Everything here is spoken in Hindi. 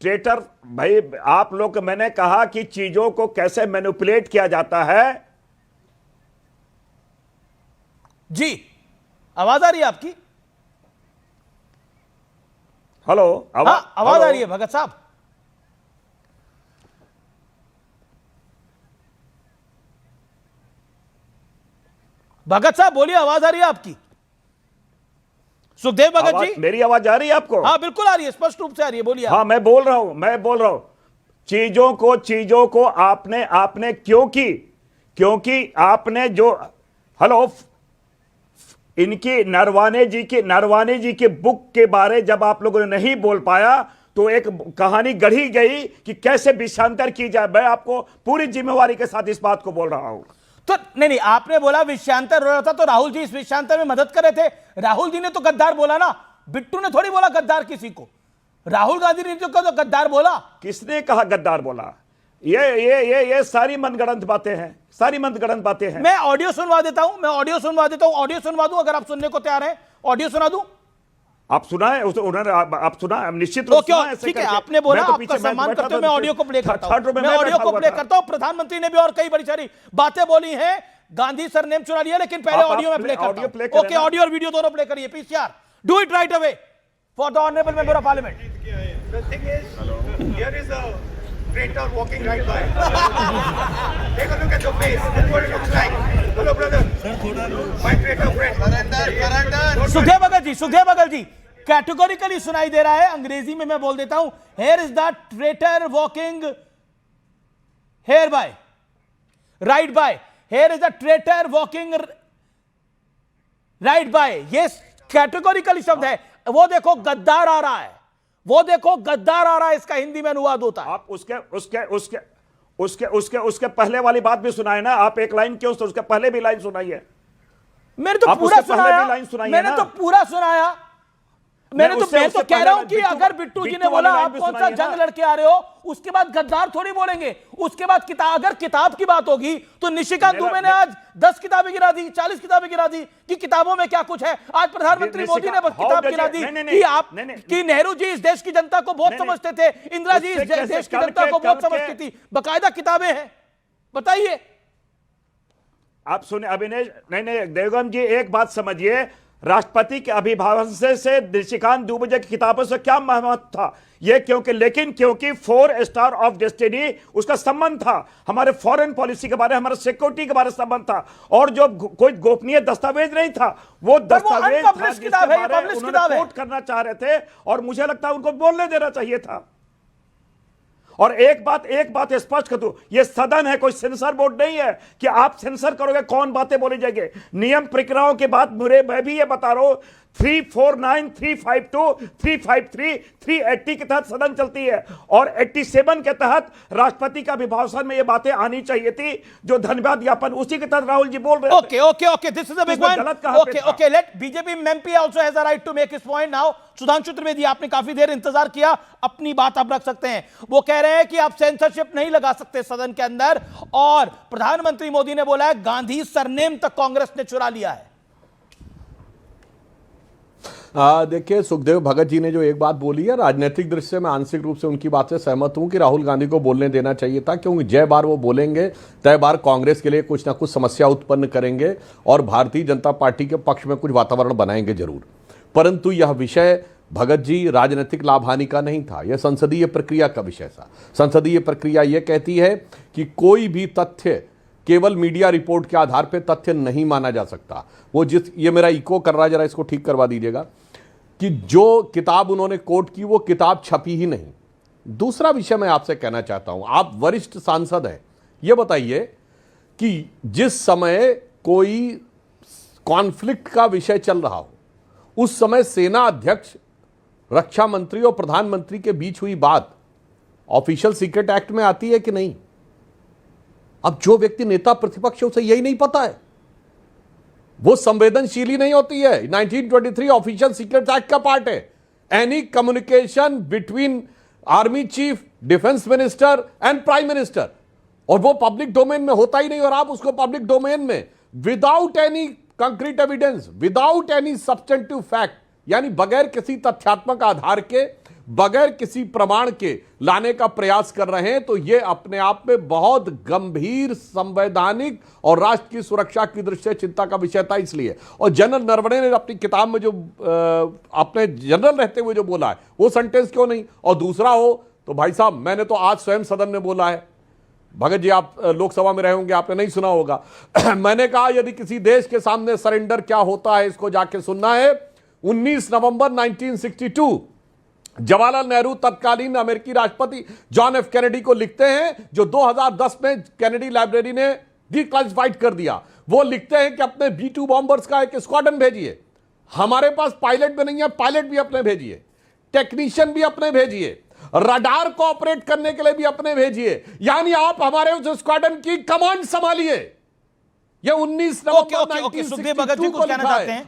ट्रेटर भाई, आप लोग, मैंने कहा कि चीजों को कैसे मैनिपुलेट किया जाता है। जी, आवाज आ रही है आपकी? हेलो, हाँ, आवाज आ रही है भगत साहब। भगत साहब बोलिए, आवाज आ रही है आपकी? सुखदेव भगत जी, मेरी आवाज आ रही है आपको? हाँ बिल्कुल आ रही है, स्पष्ट रूप से आ रही है, बोलिए। हाँ, मैं बोल रहा हूं चीजों को आपने क्योंकि आपने जो, हेलो, इनकी नरवाने जी की बुक के बारे जब आप लोगों ने नहीं बोल पाया तो एक कहानी गढ़ी गई कि कैसे विषयांतर की जाए। मैं आपको पूरी जिम्मेवारी के साथ इस बात को बोल रहा हूं। तो नहीं, आपने बोला विषयांतर हो रहा था तो राहुल जी इस विषयांतर में मदद कर रहे थे। राहुल जी ने तो गद्दार बोला ना, बिट्टू ने थोड़ी बोला गद्दार किसी को। राहुल गांधी ने तो गद्दार बोला। किसने कहा गद्दार बोला? ये सारी मनगढ़ंत बातें हैं, मैं ऑडियो सुनवा देता हूं, ऑडियो सुनवा दूं अगर आप सुनने को तैयार हैं। ऑडियो सुना दूं? आप सुनाए उन्होंने, आप सुना, निश्चित रूप से ठीक है, आपने बोला, आपका सम्मान करते हुए मैं ऑडियो को प्ले करता हूं। प्रधानमंत्री ने भी और कई बड़ी सारी बातें बोली हैं, गांधी सरनेम चुरा लिया, लेकिन पहले ऑडियो में प्ले करता हूं। ओके, ऑडियो और वीडियो दोनों प्ले करिए PCR, do it right away for the honourable member of parliament. The thing is, here is a traitor walking right by. Take a look at the face. This is what it looks like. Hello, brother. My traitor friend. Surrender. Sukhdev Bhagat ji categorically सुनाई दे रहा है, अंग्रेजी में मैं बोल देता हूं। Here is the traitor walking here by, right by. Here is the traitor walking right by. ये कैटेगोरिकली शब्द है। वो देखो गद्दार आ रहा है, इसका हिंदी में अनुवाद होता है। आप उसके पहले वाली बात भी सुनाए ना, आप एक लाइन क्यों, उसके पहले भी लाइन सुनाइए। मैंने तो पूरा सुनाया, मैं तो कह रहा हूं कि अगर बिट्टू जी ने बोला आप कौन सा जंग लड़के आ रहे हो, उसके बाद गद्दार थोड़ी बोलेंगे। उसके बाद अगर किताब की बात होगी तो निशिकांत दुबे ने आज 10 किताबें गिरा दी, 40 किताबें गिरा दी कि किताबों में क्या कुछ है। आज प्रधानमंत्री मोदी ने किताब गिरा दी कि नेहरू जी इस देश की जनता को बहुत समझते थे, इंदिरा जी इस देश की जनता को बहुत समझती थी। बाकायदा किताबें हैं, बताइए। आप सुने अभिनय, नहीं देवगम जी, एक बात समझिए, राष्ट्रपति के अभिभाषण से निशिकांत दुबे की किताबों से क्या महत्व था? ये क्योंकि 4 स्टार ऑफ डेस्टिनी उसका संबंध था, हमारे फॉरेन पॉलिसी के बारे, हमारे सिक्योरिटी के बारे में संबंध था, और जो कोई गोपनीय दस्तावेज नहीं था, वो दस्तावेज कोट करना चाह रहे थे, और मुझे लगता है उनको बोलने देना चाहिए था। और एक बात स्पष्ट कर दूं, ये सदन है, कोई सेंसर बोर्ड नहीं है कि आप सेंसर करोगे कौन बातें बोली जाएगी। नियम प्रक्रियाओं के बाद मैं भी ये बता रहा हूं, 349, 352, 353, 380 के तहत सदन चलती है, और 87 के तहत राष्ट्रपति का अभिभाषण में ये बातें आनी चाहिए थी, जो धन्यवाद ज्ञापन, उसी के तहत राहुल जी बोल रहे हैं। Okay, this is a big one. Okay, let BJP MP also has a right to make his point now. Sudhanshu Trivedi, आपने काफी देर इंतजार किया, अपनी बात आप रख सकते हैं। वो कह रहे हैं कि आप सेंसरशिप नहीं लगा सकते सदन के अंदर, और प्रधानमंत्री मोदी ने बोला है गांधी सरनेम तक कांग्रेस ने चुरा लिया है। देखिए, सुखदेव भगत जी ने जो एक बात बोली है, राजनीतिक दृष्टि से मैं आंशिक रूप से उनकी बात से सहमत हूं कि राहुल गांधी को बोलने देना चाहिए था, क्योंकि जय बार वो बोलेंगे तय बार कांग्रेस के लिए कुछ ना कुछ समस्या उत्पन्न करेंगे और भारतीय जनता पार्टी के पक्ष में कुछ वातावरण बनाएंगे जरूर। परंतु यह विषय भगत जी राजनीतिक लाभ हानि का नहीं था, यह संसदीय प्रक्रिया का विषय था। संसदीय प्रक्रिया यह कहती है कि कोई भी तथ्य केवल मीडिया रिपोर्ट के आधार पर तथ्य नहीं माना जा सकता। ये मेरा इको कर रहा है, जरा इसको ठीक करवा दीजिएगा, कि जो किताब उन्होंने कोट की वो किताब छपी ही नहीं। दूसरा विषय मैं आपसे कहना चाहता हूं, आप वरिष्ठ सांसद हैं, यह बताइए कि जिस समय कोई कॉन्फ्लिक्ट का विषय चल रहा हो, उस समय सेना अध्यक्ष, रक्षा मंत्री और प्रधानमंत्री के बीच हुई बात ऑफिशियल सीक्रेट एक्ट में आती है कि नहीं? अब जो व्यक्ति नेता प्रतिपक्ष है उसे यही नहीं पता है, वो संवेदनशील ही नहीं होती है। 1923 ऑफिशियल सीक्रेट एक्ट का पार्ट है। Any communication between army chief, defence minister and prime minister, और वो पब्लिक डोमेन में होता ही नहीं, और आप उसको पब्लिक डोमेन में without any concrete evidence, without any substantive fact, यानी बगैर किसी तथ्यात्मक आधार के बगैर किसी प्रमाण के लाने का प्रयास कर रहे हैं, तो यह अपने आप में बहुत गंभीर, संवैधानिक और राष्ट्र की सुरक्षा की दृष्टि से चिंता का विषय था। इसलिए और जनरल नरवणे ने अपनी किताब में जो अपने जनरल रहते हुए जो बोला है वो सेंटेंस क्यों नहीं। और दूसरा हो तो भाई साहब, मैंने तो आज स्वयं सदन में बोला है, भगत जी आप लोकसभा में रहे होंगे, आपने नहीं सुना होगा मैंने कहा यदि किसी देश के सामने सरेंडर क्या होता है इसको जाके सुनना है। 19 नवंबर 1962 जवाहरलाल नेहरू तत्कालीन अमेरिकी राष्ट्रपति जॉन एफ कैनेडी को लिखते हैं, जो 2010 में कैनेडी लाइब्रेरी ने डिक्लासिफाइड कर दिया। वो लिखते हैं कि अपने B-2 बॉम्बर्स का एक स्क्वाड्रन भेजिए, हमारे पास पायलट भी नहीं है, पायलट भी अपने भेजिए, टेक्नीशियन भी अपने भेजिए, रडार को ऑपरेट करने के लिए भी अपने भेजिए, यानी आप हमारे उस स्क्वाड्रन की कमांड संभालिए। ये 19 नवंबर 1962 को लिखा है।